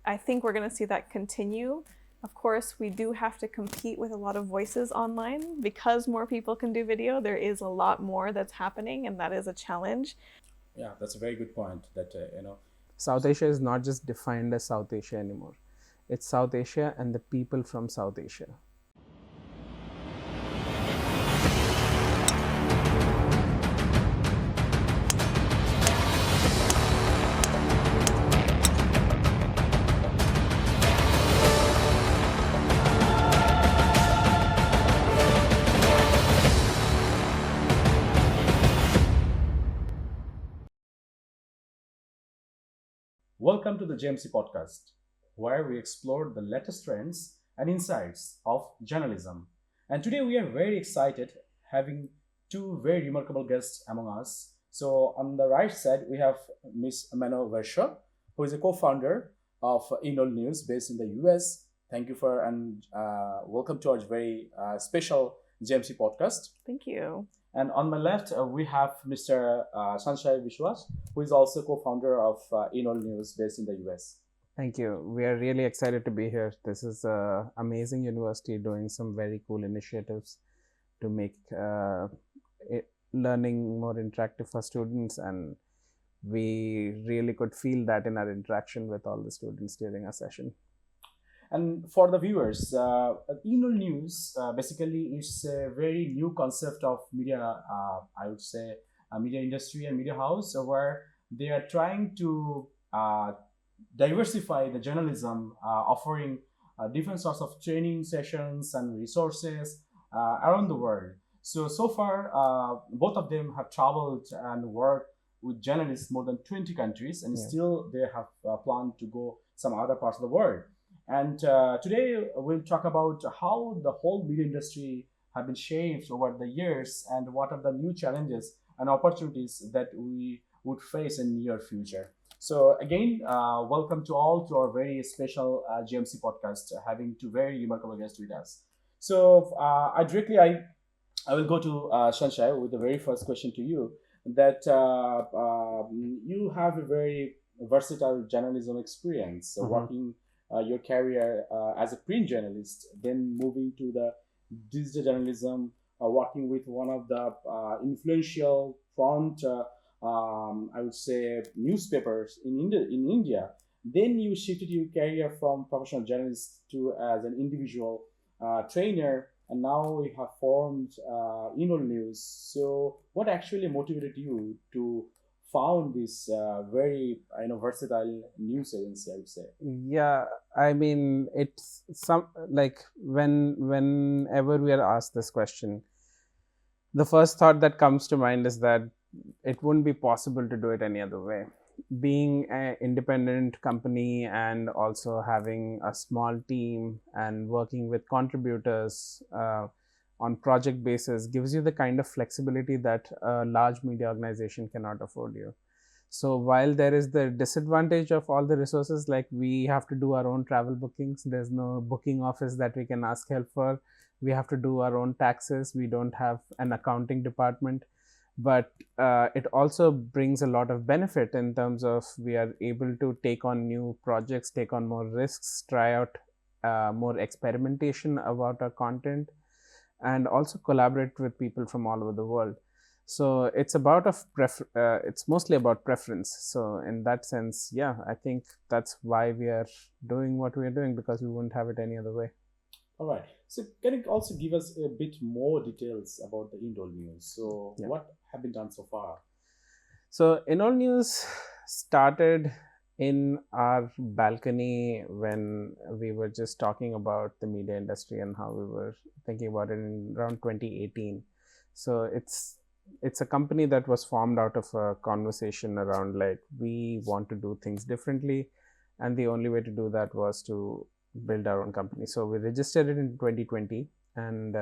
I think we're going to see that continue. Of course, we do have to compete with a lot of voices online. Because more people can do video, there is a lot more that's happening, and that is a challenge. Yeah, that's a very good point that, South Asia is not just defined as South Asia anymore. It's South Asia and the people from South Asia. Welcome to the JMC Podcast, where we explore the latest trends and insights of journalism. And today we are very excited having two very remarkable guests among us. So on the right side, we have Ms. Manon Verchot, who is a co-founder of Inol News based in the US. Thank you for and welcome to our very special JMC Podcast. Thank you. And on my left, we have Mr. Sanshey Biswas, who is also co-founder of Inol News based in the US. Thank you. We are really excited to be here. This is an amazing university doing some very cool initiatives to make learning more interactive for students. And we really could feel that in our interaction with all the students during our session. And for the viewers, Inol News basically is a very new concept of media, I would say, media industry and media house, where they are trying to diversify the journalism, offering different sorts of training sessions and resources around the world. So far, both of them have traveled and worked with journalists more than 20 countries, and still they have planned to go some other parts of the world. And today we'll talk about how the whole media industry have been shaped over the years and what are the new challenges and opportunities that we would face in near future. So again, welcome to all to our very special JMC podcast, having two very remarkable guests with us. So I will go to Sanshey with the very first question to you. That you have a very versatile journalism experience, working your career as a print journalist, then moving to the digital journalism, working with one of the influential front, I would say, newspapers in India. Then you shifted your career from professional journalist to as an individual trainer, and now we have formed Inol News. So what actually motivated you to found this very versatile news agency, I would say? Yeah, I mean, it's some like whenever we are asked this question, the first thought that comes to mind is that it wouldn't be possible to do it any other way. Being an independent company and also having a small team and working with contributors on project basis gives you the kind of flexibility that a large media organization cannot afford you. So while there is the disadvantage of all the resources, like we have to do our own travel bookings, there's no booking office that we can ask help for. We have to do our own taxes. We don't have an accounting department. But it also brings a lot of benefit in terms of we are able to take on new projects, take on more risks, try out more experimentation about our content, and also collaborate with people from all over the world. So it's about it's mostly about preference. So in that sense, yeah, I think that's why we are doing what we are doing, because we wouldn't have it any other way. All right. So can you also give us a bit more details about the Inol News? So what have been done so far? So Inol News started in our balcony when we were just talking about the media industry and how we were thinking about it in around 2018. So it's a company that was formed out of a conversation around like we want to do things differently, and the only way to do that was to build our own company. So we registered it in 2020, and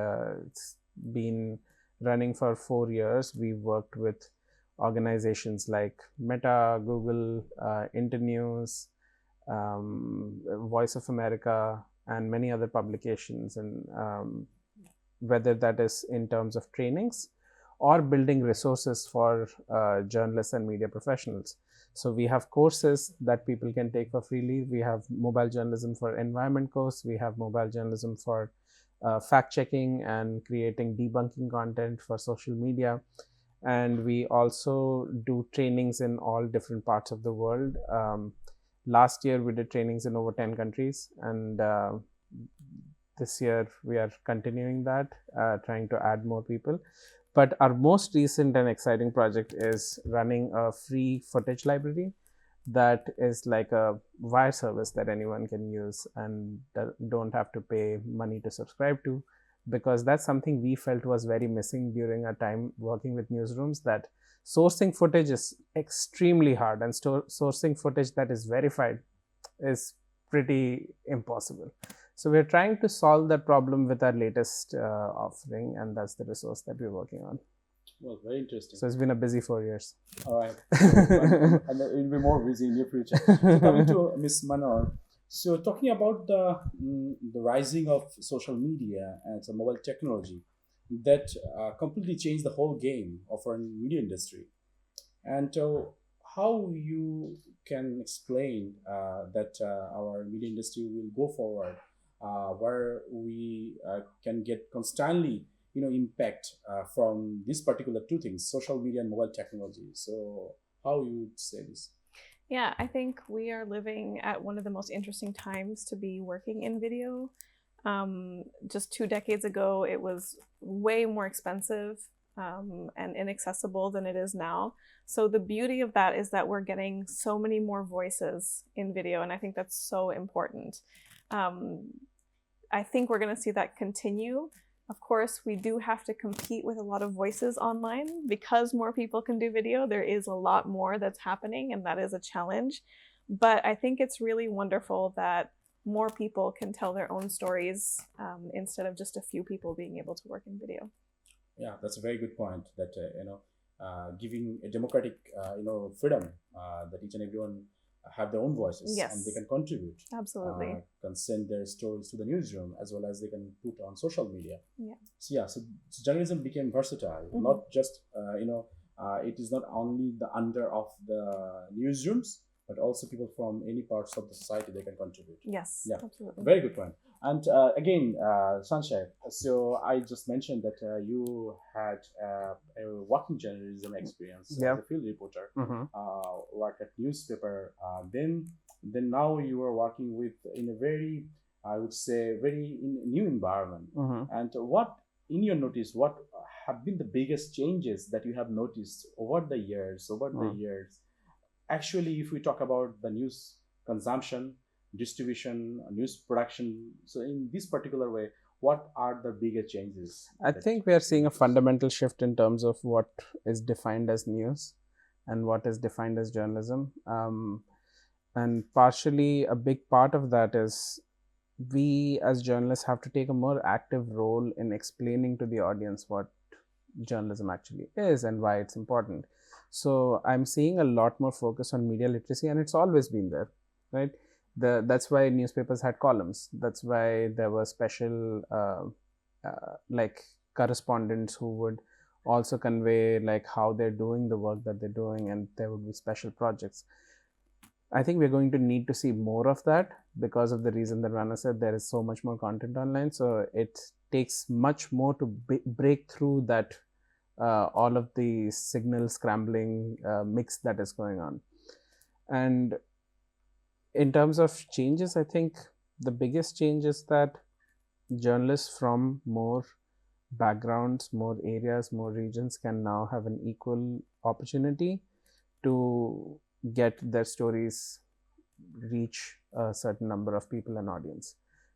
it's been running for 4 years. We worked with organizations like Meta, Google, Internews, Voice of America, and many other publications, and whether that is in terms of trainings or building resources for journalists and media professionals. So we have courses that people can take for freely. We have mobile journalism for environment course. We have mobile journalism for fact checking and creating debunking content for social media. And we also do trainings in all different parts of the world. Last year, we did trainings in over 10 countries. And this year, we are continuing that, trying to add more people. But our most recent and exciting project is running a free footage library that is like a wire service that anyone can use and don't have to pay money to subscribe to, because that's something we felt was very missing during our time working with newsrooms, that sourcing footage is extremely hard, and sourcing footage that is verified is pretty impossible. So we're trying to solve that problem with our latest offering, and that's the resource that we're working on. Well, very interesting. So it's been a busy 4 years. All right. And it will be more busy in the future. So coming to Ms. Manon, so talking about the rising of social media and some mobile technology that completely changed the whole game of our media industry. And how you can explain that our media industry will go forward, where we can get constantly impact from these particular two things, social media and mobile technology. So how you would say this? Yeah, I think we are living at one of the most interesting times to be working in video. Just 2 decades ago, it was way more expensive and inaccessible than it is now. So the beauty of that is that we're getting so many more voices in video, and I think that's so important. I think we're going to see that continue. Of course, we do have to compete with a lot of voices online. Because more people can do video, there is a lot more that's happening, and that is a challenge. But I think it's really wonderful that more people can tell their own stories instead of just a few people being able to work in video. Yeah, that's a very good point, that giving a democratic freedom, that each and everyone have their own voices. Yes. And they can contribute. Absolutely. Can send their stories to the newsroom, as well as they can put on social media. Yeah. So journalism became versatile. Mhm. Not just it is not only the under of the newsrooms, but also people from any parts of the society, they can contribute. Yes. Yeah. Absolutely. Very good point. And again, Sanshey, so I just mentioned that you had a working journalism experience as a field reporter, worked at newspaper. Then now you are working with in a very, I would say, very new environment. And what, in your notice, what have been the biggest changes that you have noticed over the years? Actually, if we talk about the news consumption, distribution, news production, so in this particular way, what are the bigger changes? I think we are seeing a fundamental shift in terms of what is defined as news and what is defined as journalism. And partially, a big part of that is we as journalists have to take a more active role in explaining to the audience what journalism actually is and why it's important. So I'm seeing a lot more focus on media literacy, and it's always been there, right? That's why newspapers had columns. That's why there were special like correspondents who would also convey like how they're doing the work that they're doing, and there would be special projects. I think we're going to need to see more of that because of the reason that Rana said, there is so much more content online. So it takes much more to break through that all of the signal scrambling mix that is going on. And in terms of changes, I think the biggest change is that journalists from more backgrounds, more areas, more regions can now have an equal opportunity to get their stories reach a certain number of people and audience,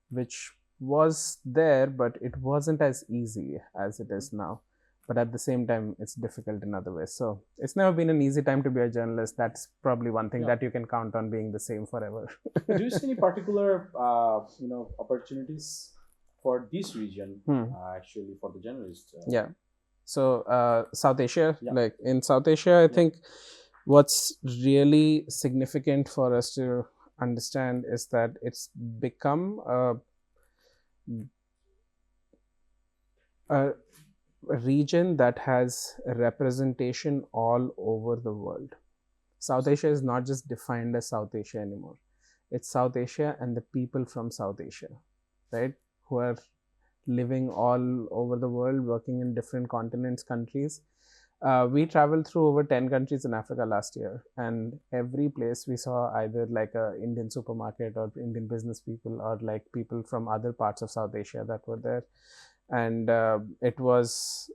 which was there, but it wasn't as easy as it is now. But at the same time, it's difficult in other ways. So it's never been an easy time to be a journalist. That's probably one thing that you can count on being the same forever. Do you see any particular opportunities for this region, actually, for the journalists? Yeah. So South Asia, like in South Asia, I think what's really significant for us to understand is that it's become a region that has representation all over the world. South Asia is not just defined as South Asia anymore. It's South Asia and the people from South Asia, right? Who are living all over the world, working in different continents, countries. We traveled through over 10 countries in Africa last year, and every place we saw either like a Indian supermarket or Indian business people or like people from other parts of South Asia that were there. And it was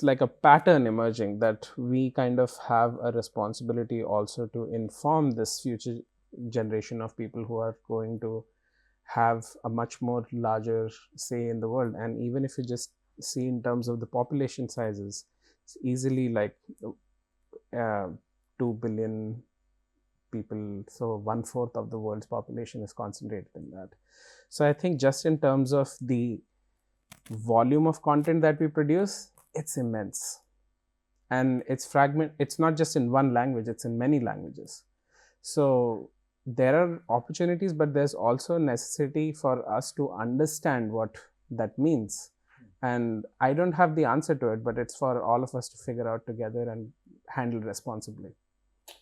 like a pattern emerging that we kind of have a responsibility also to inform this future generation of people who are going to have a much more larger say in the world. And even if you just see in terms of the population sizes, it's easily like 2 billion people. So 1/4 of the world's population is concentrated in that. So I think just in terms of the volume of content that we produce, it's immense. And it's not just in one language, it's in many languages. So there are opportunities, but there's also necessity for us to understand what that means. And I don't have the answer to it, but it's for all of us to figure out together and handle responsibly.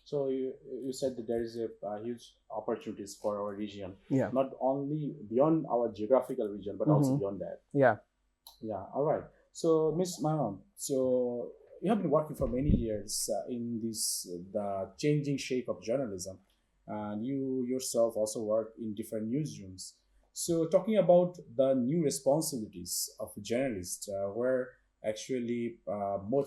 So you said that there is a huge opportunities for our region. Yeah. Not only beyond our geographical region, but also beyond that. Yeah. Yeah. All right. So Ms. Manon, so you have been working for many years in the changing shape of journalism, and you yourself also work in different newsrooms. So talking about the new responsibilities of a journalist, where actually more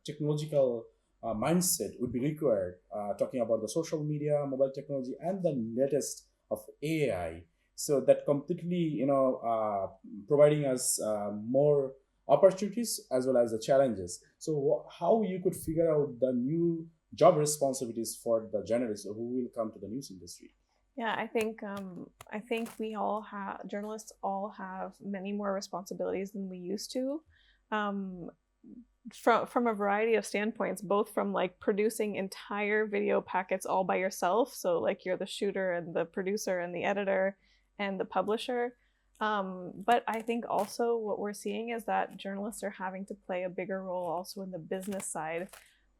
technological mindset would be required, talking about the social media, mobile technology, and the latest of AI. So that completely, providing us more opportunities as well as the challenges. So how you could figure out the new job responsibilities for the journalists who will come to the news industry? Yeah, I think journalists all have many more responsibilities than we used to, from a variety of standpoints, both from like producing entire video packets all by yourself, so like you're the shooter and the producer and the editor and the publisher. But I think also what we're seeing is that journalists are having to play a bigger role also in the business side.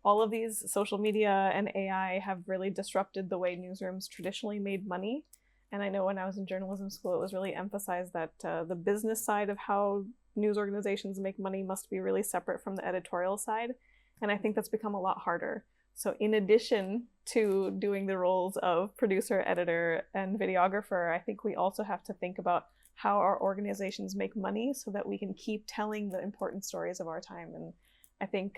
All of these social media and AI have really disrupted the way newsrooms traditionally made money. And I know when I was in journalism school, it was really emphasized that the business side of how news organizations make money must be really separate from the editorial side. And I think that's become a lot harder. So in addition to doing the roles of producer, editor, and videographer, I think we also have to think about how our organizations make money so that we can keep telling the important stories of our time. And I think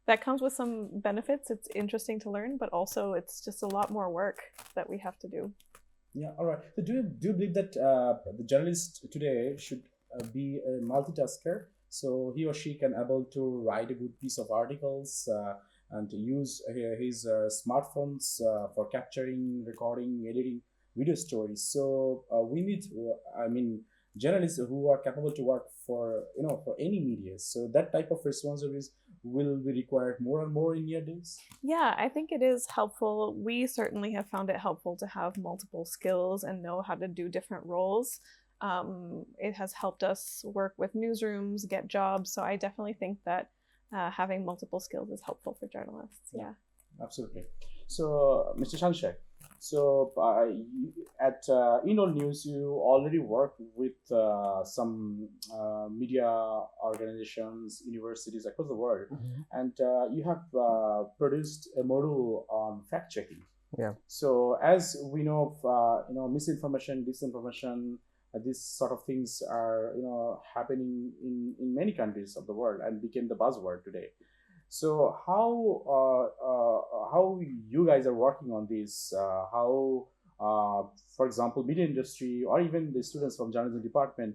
that comes with some benefits. It's interesting to learn, but also it's just a lot more work that we have to do. Yeah, all right. So do you believe that the journalist today should be a multitasker? So he or she can able to write a good piece of articles and to use his smartphones for capturing, recording, editing video stories. So we need, journalists who are capable to work for any media. So that type of responsibilities will be required more and more in your days. Yeah, I think it is helpful. We certainly have found it helpful to have multiple skills and know how to do different roles. It has helped us work with newsrooms, get jobs. So I definitely think that having multiple skills is helpful for journalists. Yeah. Absolutely. So, Mr. Sanshey, so at Enol News, you already worked with some media organizations, universities across the world, and you have produced a module on fact checking. Yeah. So, as we know, misinformation, disinformation, these sort of things are happening in many countries of the world and became the buzzword today. So how you guys are working on this? How, for example, media industry or even the students from journalism department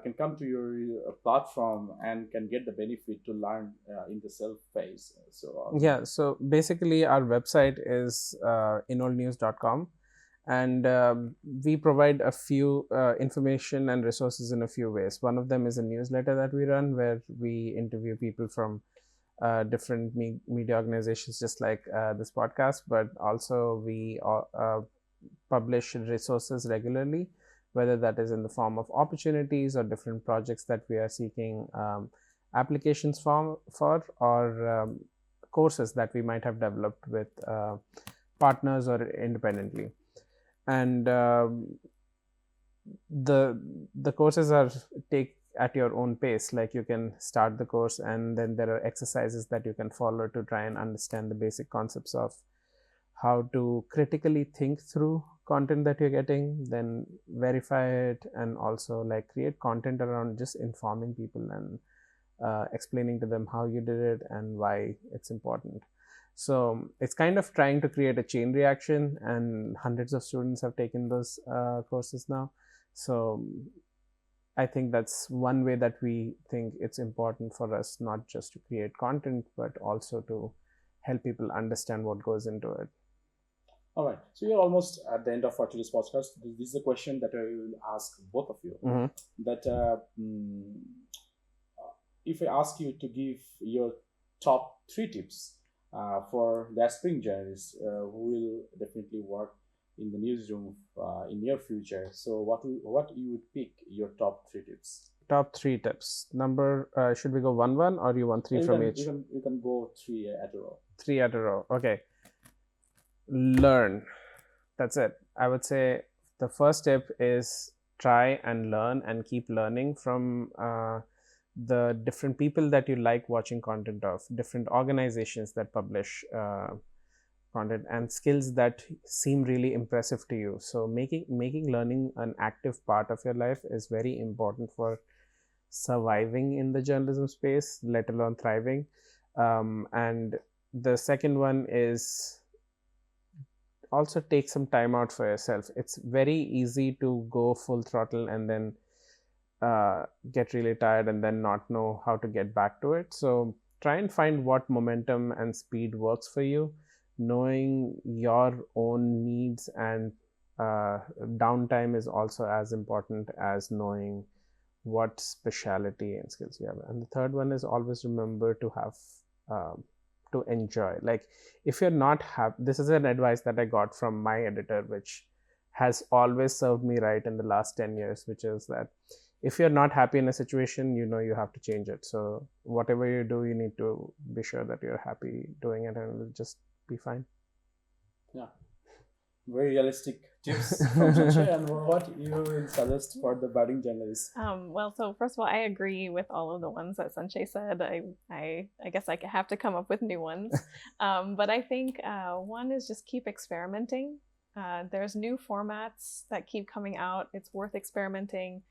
can come to your platform and can get the benefit to learn in the self phase. So yeah. So basically, our website is enolnews.com. And we provide a few information and resources in a few ways. One of them is a newsletter that we run where we interview people from different media organizations, just like this podcast, but also we publish resources regularly, whether that is in the form of opportunities or different projects that we are seeking applications for, or courses that we might have developed with partners or independently. And the courses are take at your own pace. Like you can start the course and then there are exercises that you can follow to try and understand the basic concepts of how to critically think through content that you're getting, then verify it, and also like create content around just informing people and explaining to them how you did it and why it's important. So it's kind of trying to create a chain reaction, and hundreds of students have taken those courses now. So I think that's one way that we think it's important for us not just to create content, but also to help people understand what goes into it. All right. So you're almost at the end of our today's podcast. This is a question that I will ask both of you. That if I ask you to give your top 3 tips for the aspiring journalists who will definitely work in the newsroom in near future, so what you would pick your top 3 tips? Top 3 tips. Number should we go 1-1 or you want 3 from each? You can go 3 at a row. 3 at a row. Okay. Learn. That's it. I would say the first tip is try and learn and keep learning from the different people that you like watching content of, different organizations that publish content, and skills that seem really impressive to you. So making learning an active part of your life is very important for surviving in the journalism space, let alone thriving. And the second one is also take some time out for yourself. It's very easy to go full throttle and then get really tired and then not know how to get back to it. So try and find what momentum and speed works for you. Knowing your own needs and downtime is also as important as knowing what specialty and skills you have. And the third one is always remember to have to enjoy. Like if you're not happy, this is an advice that I got from my editor, which has always served me right in the last 10 years, which is that if you're not happy in a situation, you know you have to change it. So whatever you do, you need to be sure that you're happy doing it, and it'll just be fine. Yeah. Very realistic tips from Sanshey. And what you will suggest for the budding journalists? Well, so first of all, I agree with all of the ones that Sanshey said. I guess I have to come up with new ones. But I think one is just keep experimenting. There's new formats that keep coming out. It's worth experimenting.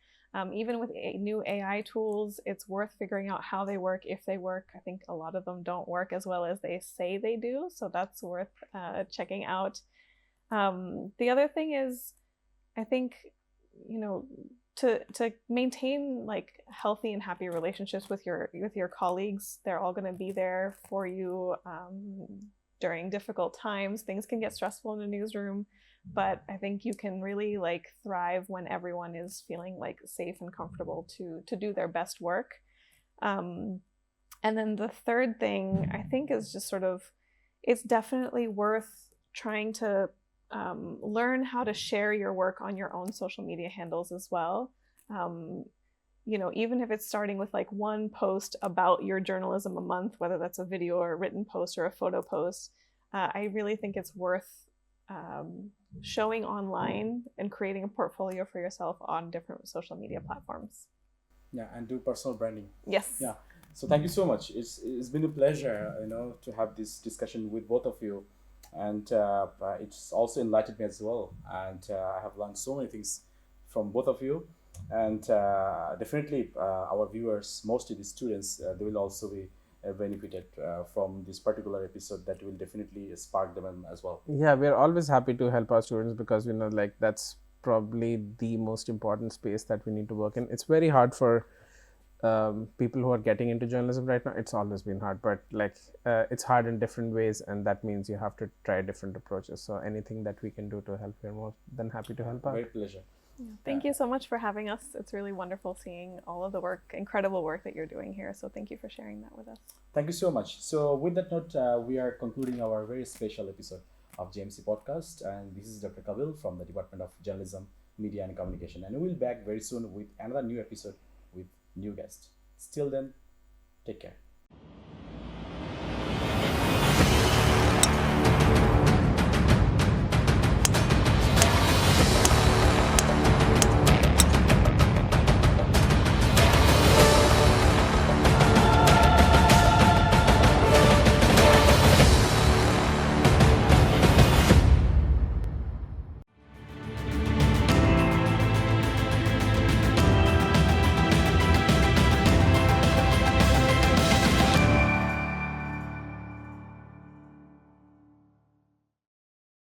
Even with new AI tools, it's worth figuring out how they work, if they work. I think a lot of them don't work as well as they say they do. So that's worth checking out. The other thing is, I think, you know, to maintain like healthy and happy relationships with your colleagues. They're all going to be there for you during difficult times. Things can get stressful in a newsroom, but I think you can really like thrive when everyone is feeling like safe and comfortable to do their best work. And then the third thing I think is just sort of, it's definitely worth trying to learn how to share your work on your own social media handles as well. You know, even if it's starting with like one post about your journalism a month, whether that's a video or a written post or a photo post, I really think it's worth showing online and creating a portfolio for yourself on different social media platforms. Yeah, and do personal branding. Yes. Yeah. So thank you so much. It's been a pleasure, you know, to have this discussion with both of you. And it's also enlightened me as well, and I have learned so many things from both of you, and definitely our viewers, mostly the students, they will also be benefited from this particular episode that will definitely spark them as well. Yeah, we're always happy to help our students because we know like that's probably the most important space that we need to work in. It's very hard for people who are getting into journalism right now. It's always been hard, but like it's hard in different ways, and that means you have to try different approaches. So anything that we can do to help, we're more than happy to help out. Great pleasure. Yeah. Thank you so much for having us. It's really wonderful seeing all of the work, incredible work that you're doing here. So thank you for sharing that with us. Thank you so much. So with that note, we are concluding our very special episode of JMC Podcast, and this is Dr. Kabil from the Department of Journalism, Media and Communication, and we'll be back very soon with another new episode with new guests. Till then, take care.